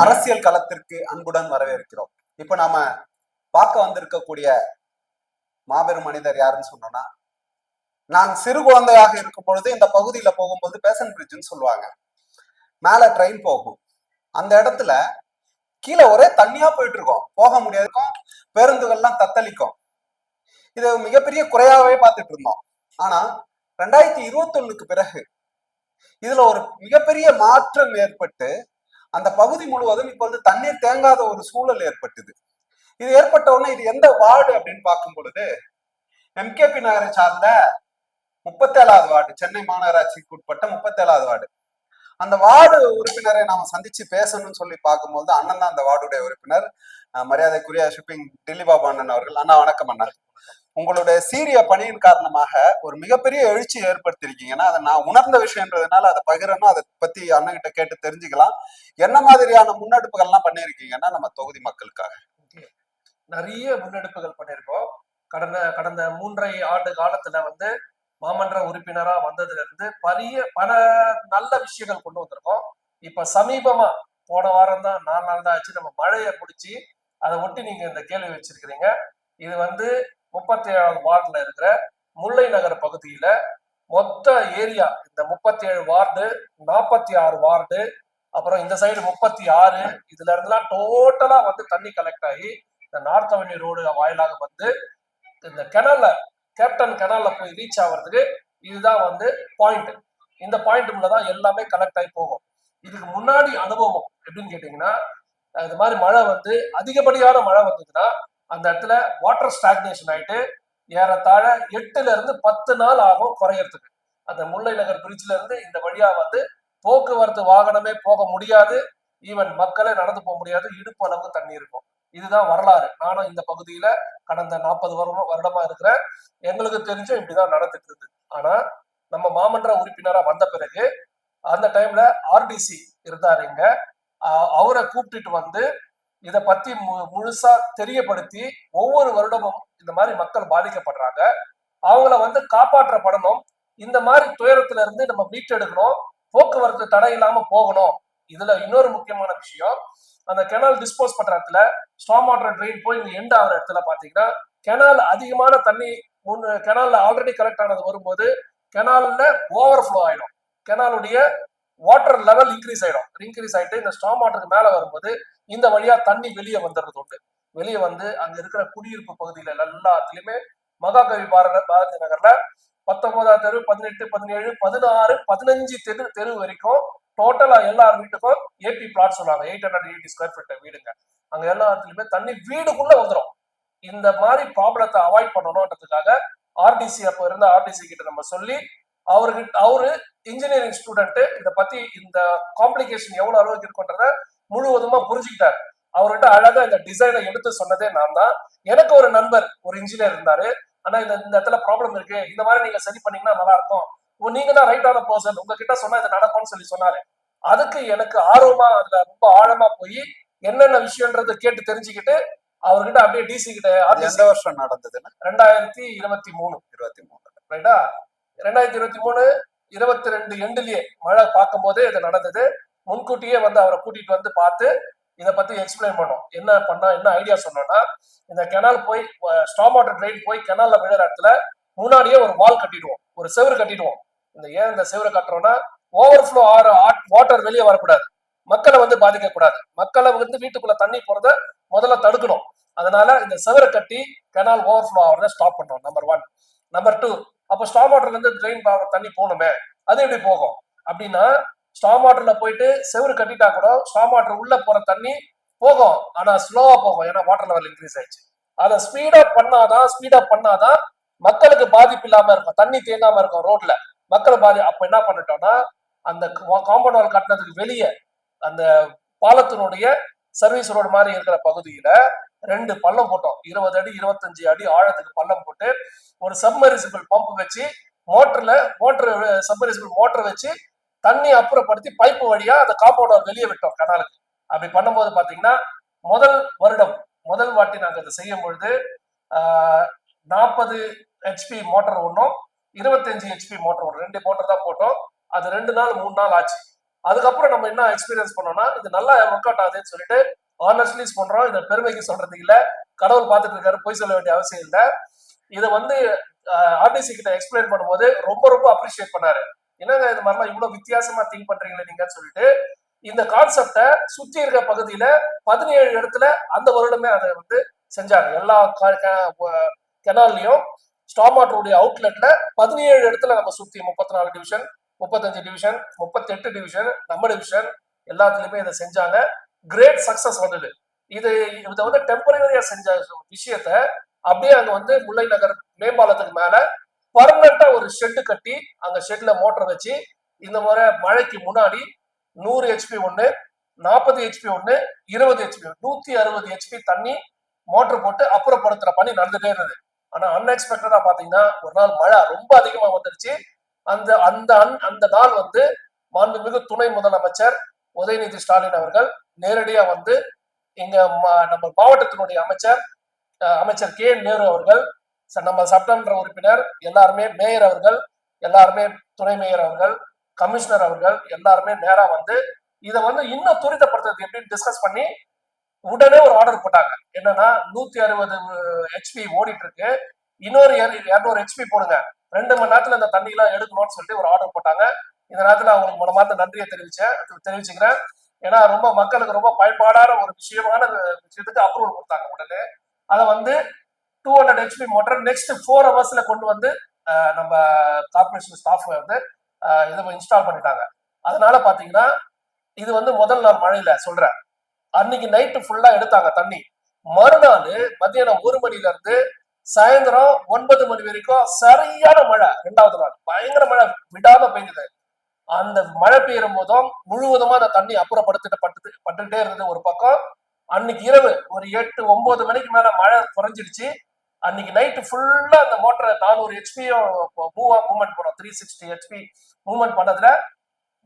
அரசியல் களத்திற்கு அன்புடன் வரவேற்கிறோம். இப்ப நாம பார்க்க வந்திருக்கக்கூடிய மாபெரும் மனிதர் யாருன்னு சொன்னோம்னா, நான் சிறு குழந்தையாக இருக்கும் பொழுது இந்த பகுதியில போகும்போது பேசன் பிரிட்ஜ்னு சொல்லுவாங்க. மேல ட்ரெயின் போகும். அந்த இடத்துல கீழே ஒரே தண்ணியா போயிட்டு இருக்கோம், போக முடியாது, பேருந்துகள்லாம் தத்தளிக்கும். இது மிகப்பெரிய குறையாவே பார்த்துட்டு இருந்தோம். ஆனா 2021க்கு பிறகு இதுல ஒரு மிகப்பெரிய மாற்றம் ஏற்பட்டு அந்த பகுதி முழுவதும் இப்பொழுது தண்ணீர் தேங்காத ஒரு சூழல் ஏற்பட்டது. இது ஏற்பட்ட உடனே இது எந்த வார்டு அப்படின்னு பார்க்கும் பொழுது எம்கேபி நகரை சார்ந்த 37வது வார்டு, சென்னை மாநகராட்சிக்கு உட்பட்ட 37வது வார்டு. அந்த வார்டு உறுப்பினரை நாம சந்திச்சு பேசணும்னு சொல்லி பார்க்கும்போது அண்ணன் தான் அந்த வார்டுடைய உறுப்பினர், மரியாதைக்குரிய ஷிப்பிங் டில்லி பாபு அண்ணன் அவர்கள். அண்ணா வணக்கம். அண்ணா, உங்களுடைய சீரிய பணியின் காரணமாக ஒரு மிகப்பெரிய எழுச்சி ஏற்படுத்திருக்கீங்கன்னா அதை நான் உணர்ந்த விஷயம்ன்றதுனால அதை பகிரணும். அதை பத்தி அண்ணன் கிட்ட கேட்டு தெரிஞ்சுக்கலாம். என்ன மாதிரியான முன்னெடுப்புகள்லாம் பண்ணிருக்கீங்கன்னா நம்ம தொகுதி மக்களுக்காக? நிறைய முன்னெடுப்புகள் பண்ணியிருக்கோம். கடந்த 3.5 ஆண்டு காலத்துல மாமன்ற உறுப்பினரா வந்ததுல இருந்து பல நல்ல விஷயங்கள் கொண்டு வந்திருக்கோம். இப்ப சமீபமா போன வாரம் தான் 4 நாள் தான் ஆச்சு நம்ம மழையை பிடிச்சி அதை ஒட்டி நீங்க இந்த கேள்வி வச்சிருக்கிறீங்க. இது 37வது வார்டுல இருக்கிற முல்லை நகர் பகுதியில மொத்த ஏரியா இந்த 37 வார்டு, 46 வார்டு, அப்புறம் இந்த சைடு 36, இதுல இருந்தெல்லாம் டோட்டலா தண்ணி கலெக்ட் ஆகி இந்த நார்த் அவென்யூ ரோடு வாயிலாக இந்த கேப்டன் கெனால்ல போய் ரீச் ஆகிறதுக்கு இதுதான் பாயிண்ட். இந்த பாயிண்ட் தான் எல்லாமே கலெக்ட் ஆகி போகும். இதுக்கு முன்னாடி அனுபவம் எப்படின்னு கேட்டீங்கன்னா, இது மாதிரி மழை அதிகப்படியான மழை வந்ததுன்னா அந்த இடத்துல வாட்டர் ஸ்டாக்னேஷன் ஆயிட்டு ஏறத்தாழ 8ல இருந்து 10 நாள் ஆகும் குறையறதுக்கு. அந்த முல்லை நகர் பிரிட்ஜ்ல இருந்து இந்த வழியா போக்குவரத்து வாகனமே போக முடியாது, ஈவன் மக்களே நடந்து போக முடியாது, இடுப்பு அளவுக்கு தண்ணி இருக்கும். இதுதான் வரலாறு. நானும் இந்த பகுதியில கடந்த 40 வருடமா இருக்கிறேன். எங்களுக்கு தெரிஞ்சும் இப்படிதான் நடந்துட்டு இருக்கு. ஆனா நம்ம மாமன்ற உறுப்பினரா வந்த பிறகு அந்த டைம்ல ஆர்டிசி இருந்தாரு இங்க, அவரை கூப்பிட்டுட்டு இதை பத்தி முழுசா தெரியப்படுத்தி ஒவ்வொரு வருடமும் இந்த மாதிரி மக்கள் பாதிக்கப்படுறாங்க, அவங்கள காப்பாற்றப்படணும், இந்த மாதிரி துயரத்துல இருந்து நம்ம மீட்டெடுக்கணும், போக்குவரத்து தடை இல்லாம போகணும். இதுல இன்னொரு முக்கியமான விஷயம், அந்த கெனால் டிஸ்போஸ் பண்ற இடத்துல ஸ்டார்ம் வாட்டர் ட்ரெயின் போய் இங்க எண்ட் ஆகிற இடத்துல பாத்தீங்கன்னா கெனால் அதிகமான தண்ணி கெனால்ல ஆல்ரெடி கலெக்ட் ஆனது வரும்போது கெனால்ல ஓவர் ஃப்ளோ ஆயிடும், கெனாலுடைய வாட்டர் லெவல் இன்க்ரீஸ் ஆயிட்டு இந்த ஸ்டார்ம் வாட்டருக்கு மேல வரும்போது இந்த வழியா தண்ணி வெளியே வந்துடுறது உண்டு. வெளியே அங்க இருக்கிற குடியிருப்பு பகுதியில எல்லாத்துலயுமே மகாகவி பாரதி நகர்ல 19வது தெரு, 18, 17, 16, 15 தெரு வரைக்கும் டோட்டலா எல்லார் வீட்டுக்கும் ஏபி பிளாட் சொல்லுவாங்க, 880 ஸ்கொயர் ஃபீட் வீடுங்க. அங்க எல்லாத்துலயுமே தண்ணி வீடுக்குள்ள வந்துடும். இந்த மாதிரி ப்ராப்ளத்தை அவாய்ட் பண்ணணும்ன்றதுக்காக ஆர்டிசி அப்ப இருந்த ஆர்டிசி கிட்ட நம்ம சொல்லி அவரு இன்ஜினியரிங் ஸ்டூடெண்ட், இதை பத்தி இந்த காம்ப்ளிகேஷன் எவ்வளவு அளவுக்கு இருக்குன்றத முழுவதுமா புரிஞ்சுக்கிட்டாரு. அவர்கிட்ட அழகா இந்த டிசைனை எடுத்து சொன்னதே நான் தான். எனக்கு ஒரு நண்பர் ஒரு இன்ஜினியர் இருந்தாரு, ஆனா இந்த இடத்துல ப்ராப்ளம் இருக்கு, இந்த மாதிரி நீங்க சரி பண்ணீங்கன்னா நல்லா இருக்கும், நீங்க தான் ரைட்டான பர்சன், உங்ககிட்ட சொன்னா இது நடக்கும்னு சொல்லி சொன்னாரு. அதுக்கு எனக்கு ஆர்வமா அதுல ரொம்ப ஆழமா போய் என்னென்ன விஷயம்ன்றது கேட்டு தெரிஞ்சுக்கிட்டு அவர்கிட்ட அப்படியே டிசி கிட்ட. எந்த வருஷம் நடந்ததுன்னா 2023 ரைட்டா? 2023 22 எண்டுலயே மழை பார்க்கும் போதே இது நடந்தது. முன்கூட்டியே அவரை கூட்டிட்டு பார்த்து இதை பத்தி எக்ஸ்பிளைன் பண்ணோம். என்ன பண்ணா என்ன ஐடியா சொன்னோம்னா, இந்த கெனால் போய் ஸ்டார்ம் வாட்டர் ட்ரெயின் போய் கெனால்ல விழுற இடத்துல முன்னாடியே ஒரு வால் கட்டிடுவோம், ஒரு செவரு கட்டிடுவோம். ஏன் இந்த செவரை கட்டுறோம்னா, ஓவர்ஃப்ளோ ஆகிற வாட்டர் வெளியே வரக்கூடாது, மக்களை பாதிக்க கூடாது, மக்களை வீட்டுக்குள்ள தண்ணி போறத முதல்ல தடுக்கணும். அதனால இந்த செவரை கட்டி கெனால் ஓவர்ஃப்ளோ ஆகிறத ஸ்டாப் பண்றோம். நம்பர் 1. நம்பர் 2, அப்ப ஸ்டார்ம் வாட்டர்ல இருந்து ட்ரெயின் தண்ணி போகணுமே, அது எப்படி போகும் அப்படின்னா, ஸ்டார்ம் வாட்டர்ல போயிட்டு செவரு கட்டிட்டா கூட ஸ்டார்ம் வாட்டர் உள்ள போற தண்ணி போகும், ஆனா ஸ்லோவா போகும், ஏன்னா வாட்டர் லெவல் இன்க்ரீஸ் ஆயிடுச்சு. அதை ஸ்பீட் அப் பண்ணாதான் மக்களுக்கு பாதிப்பு இல்லாம இருக்கும், தண்ணி தேங்காம இருக்கும் ரோட்ல, மக்கள் அப்ப என்ன பண்ணிட்டோம்னா, அந்த காம்பவுண்ட் வால் கட்டினதுக்கு வெளியே அந்த பாலத்தினுடைய சர்வீஸ் ரோடு மாதிரி இருக்கிற பகுதியில 2 பள்ளம் போட்டோம். 20 அடி 25 அடி ஆழத்துக்கு பள்ளம் போட்டு ஒரு சப்மரிசிபிள் பம்ப் வச்சு சப்மரிசிபிள் மோட்டர் வச்சு தண்ணி அப்புறப்படுத்தி பைப்பு வழியா அந்த காம்பவுண்ட் வால் வெளியே விட்டோம் கனாலுக்கு. அப்படி பண்ணும்போது பாத்தீங்கன்னா முதல் வாட்டி நாங்க அதை செய்யும் பொழுது 40 HP மோட்டர் ஒன்றும் 25 HP மோட்டர் ஒன்று, 2 மோட்டர் தான் போட்டோம். அது 2 நாள் 3 நாள் ஆச்சு. அதுக்கப்புறம் நம்ம என்ன எக்ஸ்பீரியன்ஸ் பண்ணோம்னா இது நல்லா ஒர்க் அவுட் ஆகுதுன்னு சொல்லிட்டு ஆனஸ்ட்லி பண்றோம். இதை பெருமைக்கு சொல்றது இல்ல, கடவுள் பார்த்துட்டு இருக்காரு, போய் சொல்ல வேண்டிய அவசியம் இல்லை. இதை வந்து ஆர்டிசி கிட்ட எக்ஸ்பிளைன் பண்ணும்போது ரொம்ப ரொம்ப அப்ரிஷியேட் பண்ணாரு. என்னங்க இது மாதிரிலாம் இவ்வளவு வித்தியாசமா திங்க் பண்றீங்களே நீங்கன்னு சொல்லிட்டு இந்த கான்செப்டை சுத்தி இருக்க பகுதியில 17 இடத்துல அந்த வருடமே அதை வந்து செஞ்சாங்க. எல்லா கெனால்லையும் ஸ்டாம் வாட்டருடைய அவுட்லெட்ல 17 இடத்துல நம்ம சுத்தி 34 டிவிஷன், 35 டிவிஷன், 38 டிவிஷன், நம்ம டிவிஷன் எல்லாத்துலயுமே இதை செஞ்சாங்க. கிரேட் சக்சஸ் வந்தது. இதை வந்து டெம்பரரியா செஞ்ச விஷயத்த அப்படியே அங்க வந்து முல்லை நகர் மேம்பாலத்துக்கு மேல பர்மனண்டா ஒரு ஷெட்டு கட்டி அங்க ஷெட்ல மோட்டர் வச்சு இந்த முறை மழைக்கு முன்னாடி 100 ஹெச்பி ஒண்ணு, 40 ஹெச்பி ஒண்ணு, 20 ஹெச்பி 160 ஹெச்பி தண்ணி மோட்டர் போட்டு அப்புறப்படுத்துற பணி நடந்துட்டே இருந்தது. ஆனா அன்எக்ஸ்பெக்டடா பாத்தீங்கன்னா ஒரு நாள் மழை ரொம்ப அதிகமா வந்துருச்சு. அந்த அந்த அந்த நாள் வந்து மாண்புமிகு துணை முதலமைச்சர் உதயநிதி ஸ்டாலின் அவர்கள் நேரடியா வந்து இங்க நம்ம மாவட்டத்தினுடைய அமைச்சர் கே நேரு அவர்கள், நம்ம சட்டமன்ற உறுப்பினர் எல்லாருமே, மேயர் அவர்கள் எல்லாருமே, துணை மேயர் அவர்கள், கமிஷனர் அவர்கள் எல்லாருமே நேரா வந்து இதை வந்து இன்னும் துரிதப்படுத்துறது எப்படின்னு டிஸ்கஸ் பண்ணி உடனே ஒரு ஆர்டர் போட்டாங்க. என்னன்னா 160 ஹெச்பி ஓடிட்டு இருக்கு, இன்னொரு 200 ஹெச்பி போடுங்க, 2 மணி நேரத்துல இந்த தண்ணி எல்லாம் எடுக்கணும்னு சொல்லிட்டு ஒரு ஆர்டர் போட்டாங்க. இந்த நேரத்துல அவங்களுக்கு மனமார்ந்த நன்றியை தெரிவிச்சுக்கிறேன். ஏன்னா ரொம்ப மக்களுக்கு ரொம்ப பயன்பாடான ஒரு விஷயத்துக்கு அப்ரூவல் கொடுத்தாங்க உடனே. அதை வந்து 200 ஹெச்பி மோட்டர் நெக்ஸ்ட் 4 ஹவர்ஸ்ல கொண்டு வந்து நம்ம கார்பரேஷன் ஸ்டாஃப் வந்து இதை இன்ஸ்டால் பண்ணிட்டாங்க. அதனால பாத்தீங்கன்னா இது வந்து முதல் நாள் மழையில சொல்றேன், அன்னைக்கு நைட்டு ஃபுல்லா எடுத்தாங்க தண்ணி. மறுநாள் மத்தியானம் 1 மணில இருந்து சாயந்தரம் 9 மணி வரைக்கும் சரியான மழை. 2வது நாள் பயங்கர மழை விடாம பெய்யுது. அந்த மழை பெய்யும் போதும் முழுவதுமா அந்த தண்ணி பட்டுக்கிட்டே இருந்தது ஒரு பக்கம். அன்னைக்கு இரவு ஒரு 8-9 மணிக்கு மேல மழை குறைஞ்சிடுச்சு. அன்னைக்கு நைட்டு ஃபுல்லா அந்த மோட்டரை 400 ஹெச்பியும் மூவ்மெண்ட் பண்ணோம். 360 ஹெச்பி மூவ்மெண்ட் பண்ணதுல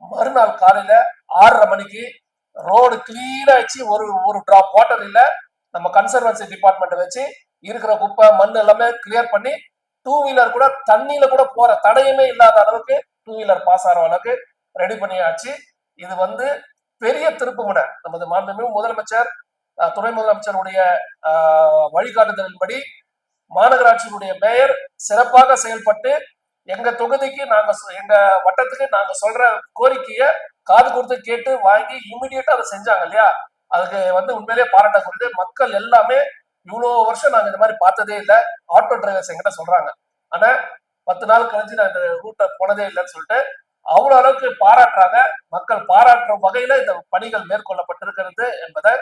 மறுநாள் காலையில 6:30 மணிக்கு ரோடு கிளீன் ஆயிடுச்சு. ஒரு டிராப் வாட்டர் இல்ல. நம்ம கன்சர்வன்சி டிபார்ட்மெண்ட் வச்சு இருக்கிற குப்பை மண் எல்லாமே கிளியர் பண்ணி 2 வீலர் கூட தண்ணியில கூட போற தடையுமே இல்லாத அளவுக்கு 2 வீலர் பாஸ் ஆகிற அளவுக்கு ரெடி பண்ணியாச்சு. இது வந்து பெரிய திருப்புமுனை. நமது மாண்புமிகு முதலமைச்சர் துணை முதலமைச்சருடைய வழிகாட்டுதலின்படி மாநகராட்சியினுடைய மேயர் சிறப்பாக செயல்பட்டு எங்க தொகுதிக்கு எங்க வட்டத்துக்கு நாங்க சொல்ற கோரிக்கையை காது கொடுத்து கேட்டு வாங்கி இமிடியேட்டா அதை செஞ்சாங்க இல்லையா, அதுக்கு வந்து உண்மையிலேயே பாராட்டக்கூடியது. மக்கள் எல்லாமே இவ்வளவு வருஷம் நாங்க இந்த மாதிரி பார்த்ததே இல்லை, ஆட்டோ டிரைவர்ஸ் எங்கிட்ட சொல்றாங்க. ஆனா 10 நாள் கழிஞ்சு நான் இந்த ரூட்டை போனதே இல்லைன்னு சொல்லிட்டு அவ்வளவு அளவுக்கு பாராட்டுறாங்க. மக்கள் பாராட்டுற வகையில இந்த பணிகள் மேற்கொள்ளப்பட்டிருக்கிறது என்பதை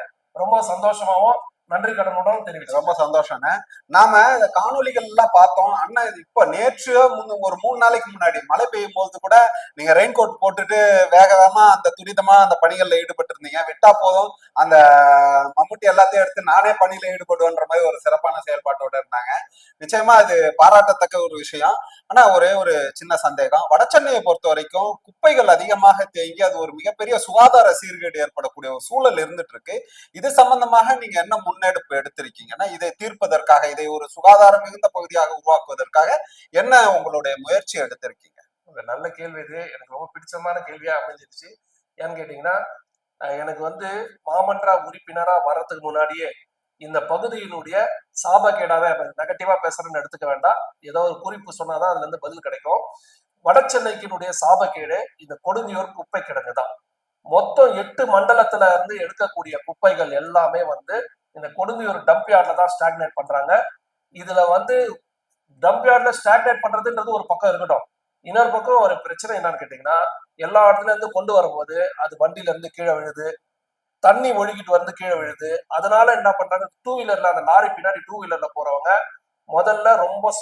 ரொம்ப சந்தோஷமாவும் நன்றி கடனுடன் தெரிவிச்சு. ரொம்ப சந்தோஷங்க. நாம இந்த காணொலிகள் எல்லாம் பார்த்தோம். அண்ணா இப்ப நேற்று ஒரு 3 நாளைக்கு முன்னாடி மழை பெய்யும் போது கூட நீங்க ரெயின் கோட் போட்டுட்டு வேகமா அந்த துரிதமா அந்த பணிகள்ல ஈடுபட்டு இருந்தீங்க. விட்டா போதும் அந்த மம்முட்டி எல்லாத்தையும் எடுத்து நானே பணியில ஈடுபடுவேன்ற மாதிரி ஒரு சிறப்பான செயல்பாட்டோட இருந்தாங்க. நிச்சயமா அது பாராட்டத்தக்க ஒரு விஷயம். ஆனா ஒரே ஒரு சின்ன சந்தேகம், வடசென்னையை பொறுத்த வரைக்கும் குப்பைகள் அதிகமாக தேங்கி அது ஒரு மிகப்பெரிய சுகாதார சீர்கேடு ஏற்படக்கூடிய ஒரு சூழல் இருந்துட்டு இருக்கு. இது சம்பந்தமாக நீங்க என்ன முன்னெடுப்பு எடுத்திருக்கீங்கன்னா, இதை தீர்ப்பதற்காக, இதை ஒரு சுகாதாரம் மிகுந்த பகுதியாக உருவாக்குவதற்காக என்ன உங்களுடைய முயற்சி எடுத்திருக்கீங்க? நல்ல கேள்வி. இது எனக்கு ரொம்ப பிடிச்சமான கேள்வியா அமைஞ்சிருச்சு. ஏன்னு கேட்டீங்கன்னா, எனக்கு வந்து மாமன்ற உறுப்பினரா வர்றதுக்கு முன்னாடியே இந்த பகுதியினுடைய சாபக்கேடாக நெகட்டிவா பேசுறேன்னு எடுத்துக்க வேண்டாம், ஏதோ ஒரு குறிப்பு சொன்னாதான் அதுல இருந்து பதில் கிடைக்கும். வட சென்னைக்கினுடைய சாபக்கேடு இந்த கொடுங்கியூர் குப்பை கிடங்கு தான். மொத்தம் 8 மண்டலத்துல இருந்து எடுக்கக்கூடிய குப்பைகள் எல்லாமே வந்து இந்த கொடுங்கியூர் டம்ப் யார்ட்ல தான் ஸ்டாக்னேட் பண்றாங்க. இதுல வந்து டம்ப் யார்ட்ல ஸ்டாக்னேட் பண்றதுன்றது ஒரு பக்கம் இருக்கட்டும், இன்னொரு பக்கம் ஒரு பிரச்சனை என்னன்னு கேட்டீங்கன்னா, எல்லா இடத்துல இருந்து கொண்டு வரும்போது அது வண்டியில இருந்து கீழே விழுது, தண்ணி ஒழுகிட்டு வந்து கீழே விழுது. அதனால என்ன பண்றாங்க, 2 வீலர்ல அந்த லாரி பின்னாடி 2 வீலர்ல போறவங்க முதல்ல ரொம்ப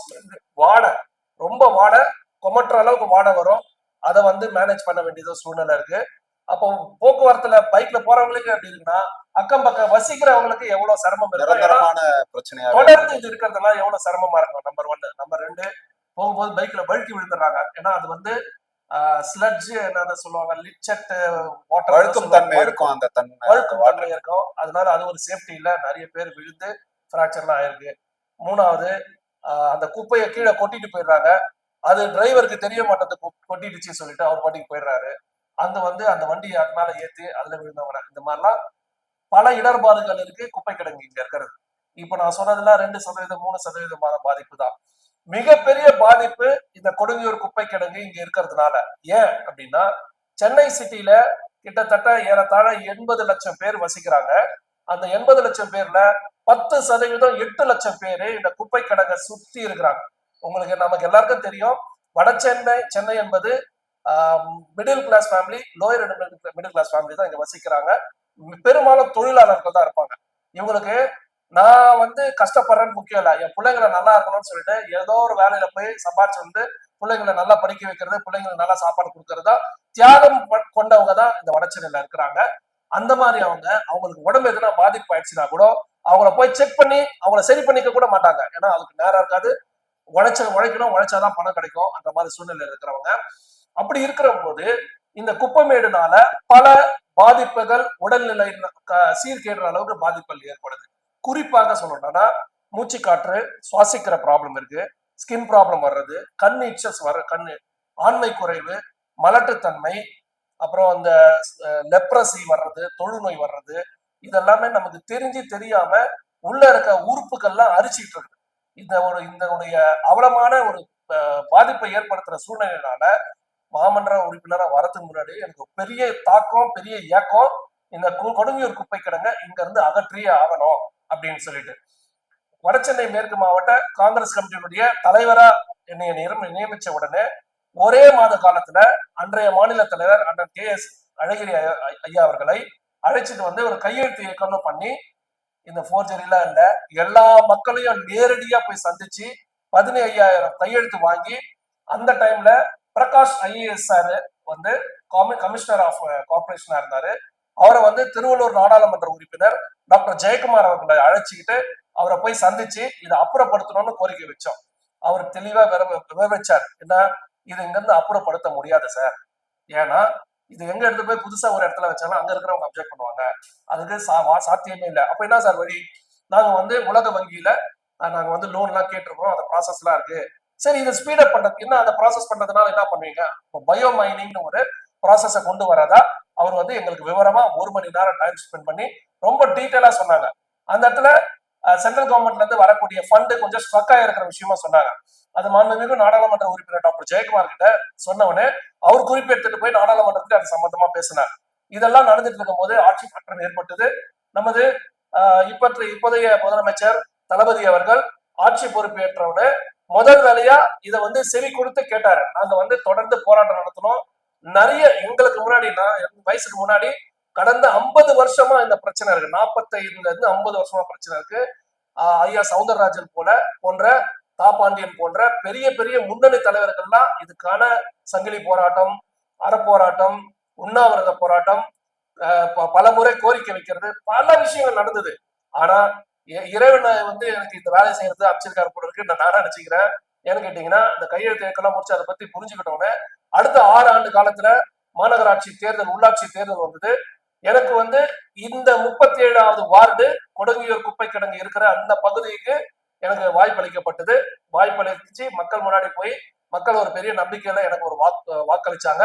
வாடை, ரொம்ப வாடை, கொமட்டுற அளவுக்கு வாடை வரும். அதை வந்து மேனேஜ் பண்ண வேண்டியது சூழ்நிலை இருக்கு. அப்போ போக்குவரத்துல பைக்ல போறவங்களுக்கு அப்படி இருக்குன்னா, அக்கம் பக்கம் வசிக்கிறவங்களுக்கு எவ்வளவு சிரமம் இருக்கும். தொடர்ந்து இது இருக்கிறதுலாம் எவ்வளவு சிரமமா இருக்கும். நம்பர் 1. நம்பர் 2, போகும்போது பைக்ல வழுக்கி விழுந்துடுறாங்க. ஏன்னா அது வந்து ஸ்லட்ஜ் என்ன சொல்லுவாங்க, லிச்சட் வாட்டர், வழுக்கும் தன்மை இருக்கும். அதனால அது ஒரு சேஃப்டி இல்ல, நிறைய பேர் விழுந்து பிராக்சர்லாம் ஆயிருக்கு. 3வது, அந்த குப்பையை கீழே கொட்டிட்டு போயிடுறாங்க. அது டிரைவருக்கு தெரிய மாட்டேது கொட்டிடுச்சு சொல்லிட்டு அவர் பாட்டிக்கு போயிடுறாரு. அங்க வந்து அந்த வண்டியை அது மேல ஏத்தி அதுல விழுந்தவங்க, இந்த மாதிரிலாம் பல இடர்பாடுகள் இருக்கு குப்பை கிடங்கு இங்க இருக்கிறது. இப்ப நான் சொன்னதுல 2% 3% பாதிப்பு தான். மிகப்பெரிய பாதிப்பு இந்த கொடுங்கியூர் குப்பை கிடங்கு இங்க இருக்கிறதுனால. ஏன் அப்படின்னா, சென்னை சிட்டில கிட்டத்தட்ட ஏறத்தாழ 80 லட்சம் பேர் வசிக்கிறாங்க. அந்த 80 லட்சம் பேர்ல 10% 8 லட்சம் பேரு இந்த குப்பை கிடங்கை சுத்தி இருக்கிறாங்க. உங்களுக்கு நமக்கு எல்லாருக்கும் தெரியும், வட சென்னை என்பது middle class family, lower middle class family தான் இங்க வசிக்கிறாங்க. பெரும்பாலும் தொழிலாளர்கள் தான் இருப்பாங்க. இவங்களுக்கு நான் வந்து கஷ்டப்படுறேன்னு முக்கியம் இல்ல, என் பிள்ளைங்களை நல்லா இருக்கணும்னு சொல்லிட்டு ஏதோ ஒரு வேலையில போய் சம்பாதிச்சு வந்து பிள்ளைங்களை நல்லா படிக்க வைக்கிறது, பிள்ளைங்களுக்கு நல்லா சாப்பாடு கொடுக்கறதா தியாகம் கொண்டவங்க தான் இந்த வடச்சென்னையில இருக்கிறாங்க. அந்த மாதிரி அவங்களுக்கு உடம்பு எதுனா பாதிப்பு ஆயிடுச்சுன்னா கூட அவங்கள போய் செக் பண்ணி அவங்கள சரி பண்ணிக்க கூட மாட்டாங்க. ஏன்னா அதுக்கு நேரம் இருக்காது. உழைக்கணும், உழைச்சாதான் பணம் கிடைக்கும். அந்த மாதிரி சூழ்நிலை இருக்கிறவங்க. அப்படி இருக்கிற போது இந்த குப்பமேடுனால பல பாதிப்புகள் உடல்நிலை சீர்கேடுற அளவுக்கு பாதிப்புகள் ஏற்படுது. குறிப்பாக சொல்லணும்னா மூச்சு காற்று சுவாசிக்கிற ப்ராப்ளம் இருக்கு, ஸ்கின் ப்ராப்ளம் வர்றது, கண் இச்சஸ் கண்ணு ஆண்மை குறைவு, மலட்டுத்தன்மை, அப்புறம் அந்த லெப்ரசி வர்றது, தொழுநோய் வர்றது, இதெல்லாமே நமக்கு தெரிஞ்சு தெரியாம உள்ள இருக்க உறுப்புகள்லாம் அரிச்சிட்டு இருக்கு. இதனுடைய அவலமான ஒரு பாதிப்பை ஏற்படுத்துற சூழ்நிலையினால மாமன்ற உறுப்பினரா வரதுக்கு முன்னாடி எனக்கு பெரிய தாக்கம், பெரிய ஏக்கம், இந்த கொடுங்கியூர் குப்பை கிடங்க இங்க இருந்து அகற்றியே ஆகணும் அப்படின்னு சொல்லிட்டு வடசென்னை மேற்கு மாவட்ட காங்கிரஸ் கமிட்டியினுடைய தலைவரா என்னை நியமிச்ச உடனே ஒரே மாத காலத்துல அன்றைய மாநில தலைவர் அண்ணன் KS அழகிரி ஐயா அவர்களை அழைச்சிட்டு வந்து ஒரு கையெழுத்து இயக்கம்னு பண்ணி, இந்த போர்ஜரிலாம் இல்ல, எல்லா மக்களையும் நேரடியா போய் சந்திச்சு 15,000 கையெழுத்து வாங்கி, அந்த டைம்ல பிரகாஷ் IAS சார் வந்து கமிஷனர் ஆஃப் கார்பரேஷனா இருந்தாரு. அவரை வந்து திருவள்ளூர் நாடாளுமன்ற உறுப்பினர் டாக்டர் ஜெயக்குமார் அவர்களை அழைச்சிக்கிட்டு அவரை போய் சந்திச்சு இதை அப்புறப்படுத்தணும்னு கோரிக்கை வச்சோம். அவர் தெளிவா விவரிச்சார். என்ன, இது இங்க இருந்து அப்புறப்படுத்த முடியாது சார். ஏன்னா இது எங்க எடுத்து போய் புதுசா ஒரு இடத்துல வச்சாலும் அங்க இருக்கிறவங்க அப்செக்ட் பண்ணுவாங்க, அதுக்கு சாத்தியமே இல்லை. அப்ப என்ன சார் வழி? நாங்க வந்து உலக வங்கியில நாங்க வந்து லோன் எல்லாம் கேட்டிருக்கோம், அந்த ப்ராசஸ் எல்லாம் இருக்கு. சரி, இதை ஸ்பீடப் பண்றதுக்கு என்ன, அந்த ப்ராசஸ் பண்றதுனால என்ன பண்ணுவீங்க? இப்போ பயோ மைனிங்னு ஒரு ப்ராசஸை கொண்டு வரதா அவர் வந்து எங்களுக்கு விவரமா 1 மணி நேரம் டைம் ஸ்பெண்ட் பண்ணி ரொம்ப டீட்டெயிலா சொன்னாங்க. அந்த இடத்துல சென்ட்ரல் கவர்மெண்ட்ல இருந்து வரக்கூடிய ஃபண்டு கொஞ்சம் ஸ்ட்ரக் ஆயிருக்கிற விஷயமா சொன்னாங்க. அது மாண்புமிகு நாடாளுமன்ற உறுப்பினர் டாக்டர் ஜெயக்குமார் கிட்ட சொன்னவனே அவர் குறிப்பெடுத்துட்டு போய் நாடாளுமன்றத்துக்கு அது சம்பந்தமா பேசினார். இதெல்லாம் நடந்துட்டு இருக்கும் போது ஆட்சி மாற்றம் ஏற்பட்டது. நமது இப்போதைய முதலமைச்சர் தளபதி அவர்கள் ஆட்சி பொறுப்பேற்றவுடனே முதல் வேலையா இதை வந்து செவி கொடுத்து கேட்டாரு. நாங்க வந்து தொடர்ந்து போராட்டம் நடத்தணும். நிறைய எங்களுக்கு முன்னாடி, நான் வயசுக்கு முன்னாடி கடந்த 50 வருஷமா இந்த பிரச்சனை இருக்கு. 45ல இருந்து 50 வருஷமா பிரச்சனை இருக்கு. ஐயா சவுந்தரராஜன் போன்ற தாப்பாண்டியன் போன்ற பெரிய பெரிய முன்னணி தலைவர்கள்லாம் இதுக்கான சங்கிலி போராட்டம், அறப்போராட்டம், உண்ணாவிரத போராட்டம், பல முறை கோரிக்கை வைக்கிறது, பல விஷயங்கள் நடந்தது. ஆனா இறைவனை வந்து எனக்கு இந்த வேலை செய்யறது அமைச்சிருக்காரு போல இருக்கு நான் நினைச்சுக்கிறேன். ஏன்னு கேட்டீங்கன்னா, இந்த கையெழுத்து இயக்கெல்லாம் முடிச்சு அதை பத்தி புரிஞ்சுக்கிட்டோன்னே அடுத்த 6 ஆண்டு காலத்துல மாநகராட்சி தேர்தல், உள்ளாட்சி தேர்தல் வந்தது. எனக்கு வந்து இந்த 37வது வார்டு கொடுங்கியூர் குப்பை கிடங்கு இருக்கிற அந்த பகுதிக்கு எனக்கு வாய்ப்பளிக்கப்பட்டது. வாய்ப்பளிச்சு மக்கள் முன்னாடி போய் மக்கள் ஒரு பெரிய நம்பிக்கையில எனக்கு ஒரு வாக்களிச்சாங்க.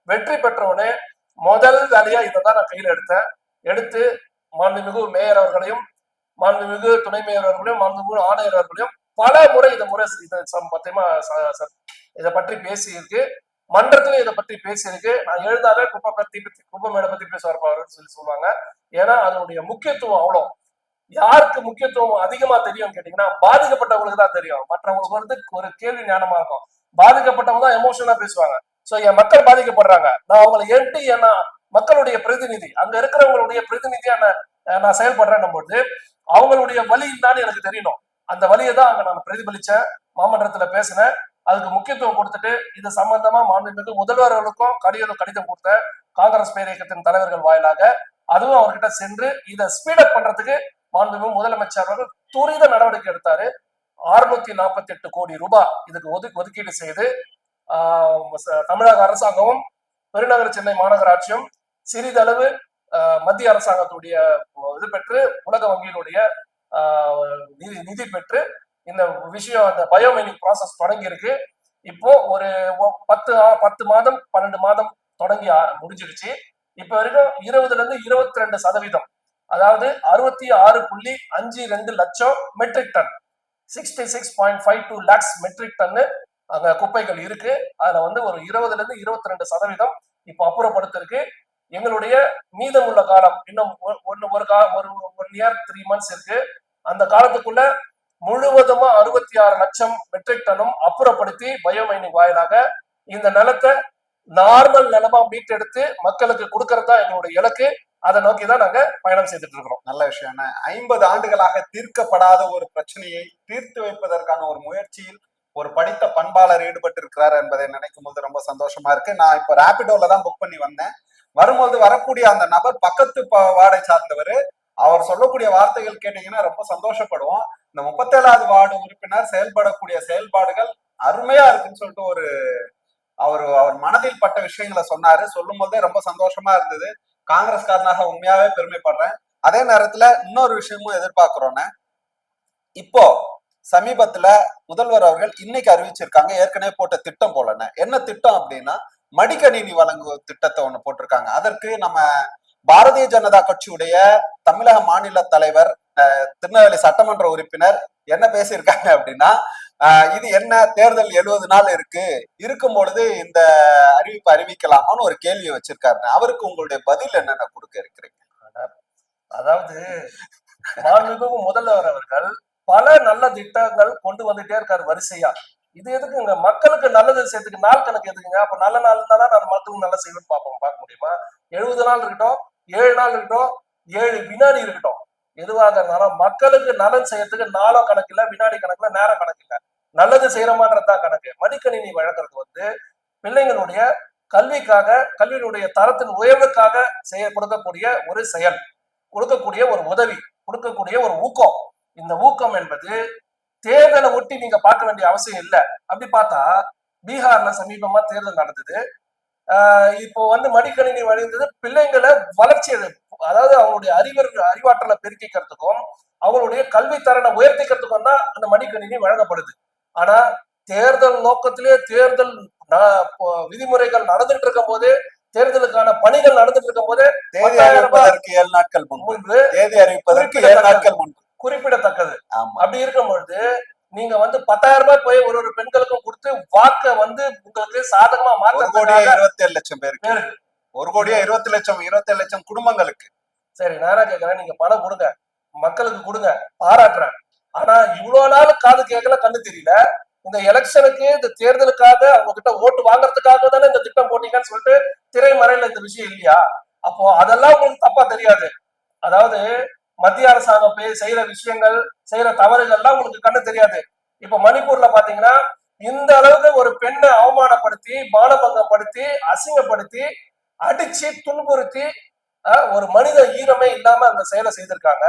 வெற்றி பெற்றவுடனே முதல் வேலையா இதை தான் நான் கையில எடுத்து மாண்புமிகு மேயர் அவர்களையும், மாண்புமிகு துணை மேயர் அவர்களையும், மாண்புமிகு ஆணையர் அவர்களையும் பல முறை இதை பற்றி பேசி இருக்கு. மன்றத்திலும் இதை பற்றி பேசியிருக்கு. நான் எழுதாவே குப்பமேடை பத்தி பேசுவார்ப்பாருன்னு சொல்லுவாங்க. ஏன்னா அதனுடைய முக்கியத்துவம் அவ்வளோ. யாருக்கு முக்கியத்துவம் அதிகமா தெரியும் கேட்டீங்கன்னா, பாதிக்கப்பட்டவங்களுக்கு தான் தெரியும். மற்றவங்களுக்கு வந்து ஒரு கேள்வி ஞானமா இருக்கும். பாதிக்கப்பட்டவங்க தான் எமோஷனலா பேசுவாங்க. சோ என் மக்கள் பாதிக்கப்படுறாங்க, நான் அவங்களை ஏன்னா மக்களுடைய பிரதிநிதி, அங்க இருக்கிறவங்களுடைய பிரதிநிதியா நான் செயல்படுறேன் போது அவங்களுடைய வலி தான் எனக்கு தெரியணும். அந்த வழியை தான் அங்க நான் பிரதிபலிச்சேன், மாமன்றத்துல பேசினேன். அதுக்கு முக்கியத்துவம் கொடுத்துட்டு இது சம்பந்தமா மாண்புமிகு முதல்வர்களுக்கும் கடிதம் கொடுத்தேன், காங்கிரஸ் பேர் இயக்கத்தின் தலைவர்கள் வாயிலாக. அதுவும் அவர்கிட்ட சென்று இதை ஸ்பீடப் பண்றதுக்கு மாண்புமிகு முதலமைச்சர் அவர்கள் துரித நடவடிக்கை எடுத்தாரு. 648 கோடி ரூபாய் இதுக்கு ஒதுக்கீடு செய்து தமிழக அரசாங்கமும் பெருநகர சென்னை மாநகராட்சியும் சிறிதளவு மத்திய அரசாங்கத்துடைய இது பெற்று உலக வங்கியினுடைய நிதி பெற்று இந்த விஷயம், அந்த பயோமைனிங் ப்ராசஸ் தொடங்கி இருக்கு. இப்போ ஒரு 10 மாதம் 12 மாதம் தொடங்கி முடிஞ்சிருச்சு. இப்ப வரைக்கும் 20% அதாவது 66.52 லட்சம் metric ton 66.52 lakhs metric ton அங்க குப்பைகள் இருக்கு. அதுல வந்து ஒரு 20% இப்ப அப்புறப்படுத்திருக்கு. எங்களுடைய மீதமுள்ள காலம் இன்னும் ஒரு இயர் 3 months இருக்கு. அந்த காலத்துக்குள்ள முழுவதுமா 66 லட்சம் மெட்ரிக் டனும் அப்புறப்படுத்தி பயோமைனிங் வாயிலாக இந்த நிலத்தை நார்மல் நிலமா மீட்டெடுத்து மக்களுக்கு கொடுக்கறது தான் எங்களுடைய இலக்கு. அதை நோக்கி தான் நாங்க பயணம் செய்துட்டு இருக்கிறோம். நல்ல விஷயம். 50 ஆண்டுகளாக தீர்க்கப்படாத ஒரு பிரச்சனையை தீர்த்து வைப்பதற்கான ஒரு முயற்சியில் ஒரு படித்த பண்பாளர் ஈடுபட்டு இருக்கிறார் என்பதை நினைக்கும் போது ரொம்ப சந்தோஷமா இருக்கு. நான் இப்ப ரேபிடோல தான் புக் பண்ணி வந்தேன். வரும்போது வரக்கூடிய அந்த நபர் பக்கத்து வார்டை சார்ந்தவர். அவர் சொல்லக்கூடிய வார்த்தைகள் கேட்டீங்கன்னா ரொம்ப சந்தோஷப்படுவோம். இந்த 37வது வார்டு உறுப்பினர் செயல்படக்கூடிய செயல்பாடுகள் அருமையா இருக்குன்னு சொல்லிட்டு அவர் மனதில் பட்ட விஷயங்களை சொன்னாரு. சொல்லும் போதே ரொம்ப சந்தோஷமா இருந்தது. காங்கிரஸ்காரனாக உண்மையாவே பெருமைப்படுறேன். அதே நேரத்துல இன்னொரு விஷயமும் எதிர்பார்க்கிறோன்னு, இப்போ சமீபத்துல முதல்வர் அவர்கள் இன்னைக்கு அறிவிச்சிருக்காங்க, ஏற்கனவே போட்ட திட்டம் போலன்னு. என்ன திட்டம் அப்படின்னா, மடிக்கணினி வழங்கும் திட்டத்தை ஒண்ணு போட்டிருக்காங்க. அதற்கு நம்ம பாரதிய ஜனதா கட்சியுடைய தமிழக மாநில தலைவர் திருநெல்வேலி சட்டமன்ற உறுப்பினர் என்ன பேசியிருக்காங்க அப்படின்னா, இது என்ன தேர்தல் 70 நாள் இருக்கும் பொழுது இந்த அறிவிப்பு அறிவிக்கலாமான்னு ஒரு கேள்வியை வச்சிருக்காரு. அவருக்கு உங்களுடைய பதில் என்னென்ன கொடுக்க இருக்கிறீங்க? அதாவது மாண்புமிகு முதல்வர் அவர்கள் பல நல்ல திட்டங்கள் கொண்டு வந்துட்டே இருக்காரு வரிசையா. இது எதுக்குங்க? மக்களுக்கு நல்லது செய்யறதுக்கு நாள் கணக்கு எதுக்குங்க? அப்ப நல்ல நாள் இருந்தா தான் நம்ம மக்களுக்கு நல்லா செய்யணும்னு பார்க்க முடியுமா? 70 நாள் இருக்கட்டும், 7 நாள் இருக்கட்டும், 7 வினாடி இருக்கட்டும், எதுவாக இருந்தாலும் மக்களுக்கு நலன் செய்யறதுக்கு நாளும் கணக்கு இல்ல, வினாடி கணக்குல, நேரம் கணக்கு இல்ல, நல்லது செய்யறமான்றதுதான் கணக்கு. மடிக்கணினி வழங்குறது வந்து பிள்ளைங்களுடைய கல்விக்காக, கல்வியினுடைய தரத்தின் உயர்வுக்காக கொடுக்கக்கூடிய ஒரு செயல், கொடுக்கக்கூடிய ஒரு உதவி, கொடுக்கக்கூடிய ஒரு ஊக்கம். இந்த ஊக்கம் என்பது தேர்தலை ஒட்டி நீங்க பார்க்க வேண்டிய அவசியம் இல்லை. அப்படி பார்த்தா பீகார்ல சமீபமா தேர்தல் நடந்தது. இப்போ வந்து மடிக்கணினி வழங்குறது பிள்ளைங்களை வளர்ச்சி, அதாவது அவங்களுடைய அறிவாற்றலை பெருக்கிக்கிறதுக்கும் அவங்களுடைய கல்வி தரனை உயர்த்திக்கிறதுக்கும் தான் அந்த மடிக்கணினி வழங்கப்படுது. ஆனா தேர்தல் நோக்கத்திலே தேர்தல் விதிமுறைகள் நடந்துட்டு இருக்கும் போது, தேர்தலுக்கான பணிகள் நடந்துட்டு இருக்கும் போது தேதி அறிவிப்பதற்கு 7 நாட்கள் முன்பு, தேதி அறிவிப்பதற்கு 7 நாட்கள் முன்பு குறிப்பிடத்தக்கது. அப்படி இருக்கும் பொழுது நீங்க வந்து 10,000 ரூபாய் போய் ஒரு பெண்களுக்கும் கொடுத்து வாக்க வந்து உங்களுக்கு சாதகமா மாற்ற 1,27 லட்சம் பேருக்கு, 27 லட்சம் குடும்பங்களுக்கு. சரி, நானா கேட்கிறேன், நீங்க பணம் கொடுங்க, மக்களுக்கு கொடுங்க, பாராட்டுறேன். ஆனா இவ்வளவு நாள் காது கேட்கல, கண்ணு தெரியல. இந்த எலெக்ஷனுக்கு, இந்த தேர்தலுக்காக அவங்க கிட்ட ஓட்டு வாங்குறதுக்காக தானே இந்த திட்டம் போட்டீங்கன்னு சொல்லிட்டு திரைமறையில இந்த விஷயம் இல்லையா? அப்போ அதெல்லாம் உங்களுக்கு தப்பா தெரியாது. அதாவது மத்திய அரசாங்கம் செய்யற விஷயங்கள், செய்யற தவறுகள்லாம் உங்களுக்கு கண்ணு தெரியாது. இப்ப மணிப்பூர்ல பாத்தீங்கன்னா இந்த அளவுக்கு ஒரு பெண்ணை அவமானப்படுத்தி, மானபங்கப்படுத்தி, அசிங்கப்படுத்தி, அடிச்சு, துன்புறுத்தி, ஒரு மனித ஈரமே இல்லாம அந்த செயலை செய்திருக்காங்க.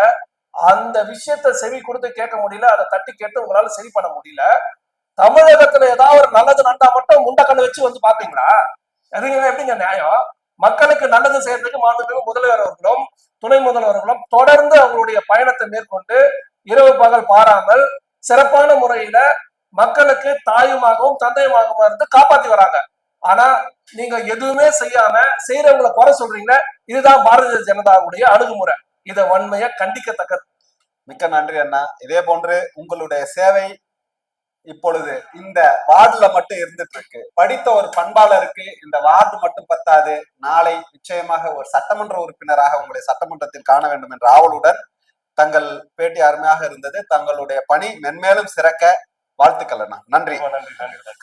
அந்த விஷயத்த செவி கொடுத்து கேட்க முடியல, அதை தட்டி கேட்டு உங்களால சரி பண்ண முடியல. தமிழகத்துல ஏதாவது ஒரு நல்லது நடந்தா மட்டும் முண்டக்கண்ணு வச்சு வந்து பாப்பீங்களா? அதுங்க எப்படிங்க நியாயம்? மக்களுக்கு நல்லது செய்யறதுக்கு மாண்புமிகு முதல்வர் அவர்களும் துணை முதல்வர்களும் தொடர்ந்து அவங்களுடைய பயணத்தை மேற்கொண்டு இரவு பகல் பாராமல் சிறப்பான முறையில மக்களுக்கு தாயுமாகவும் தந்தையுமாகவும் இருந்து காப்பாத்தி வராங்க. ஆனா நீங்க எதுவுமே செய்யாம செய்யறவங்களை குறை சொல்றீங்க. இதுதான் பாரதிய ஜனதாவுடைய அணுகுமுறை. இதை வன்மையா கண்டிக்கத்தக்கது. மிக்க நன்றி அண்ணா. இதே போன்று உங்களுடைய சேவை இப்பொழுது இந்த வார்டுல மட்டும் இருந்துட்டு இருக்கு. படித்த ஒரு பண்பாளருக்கு இந்த வார்டு மட்டும் பத்தாது. நாளை நிச்சயமாக ஒரு சட்டமன்ற உறுப்பினராக உங்களை சட்டமன்றத்தில் காண வேண்டும் என்ற ஆவலுடன் தங்கள் பேட்டி அருமையாக இருந்தது. தங்களுடைய பணி மென்மேலும் சிறக்க வாழ்த்துக்கள் அண்ணா. நன்றி. நன்றி.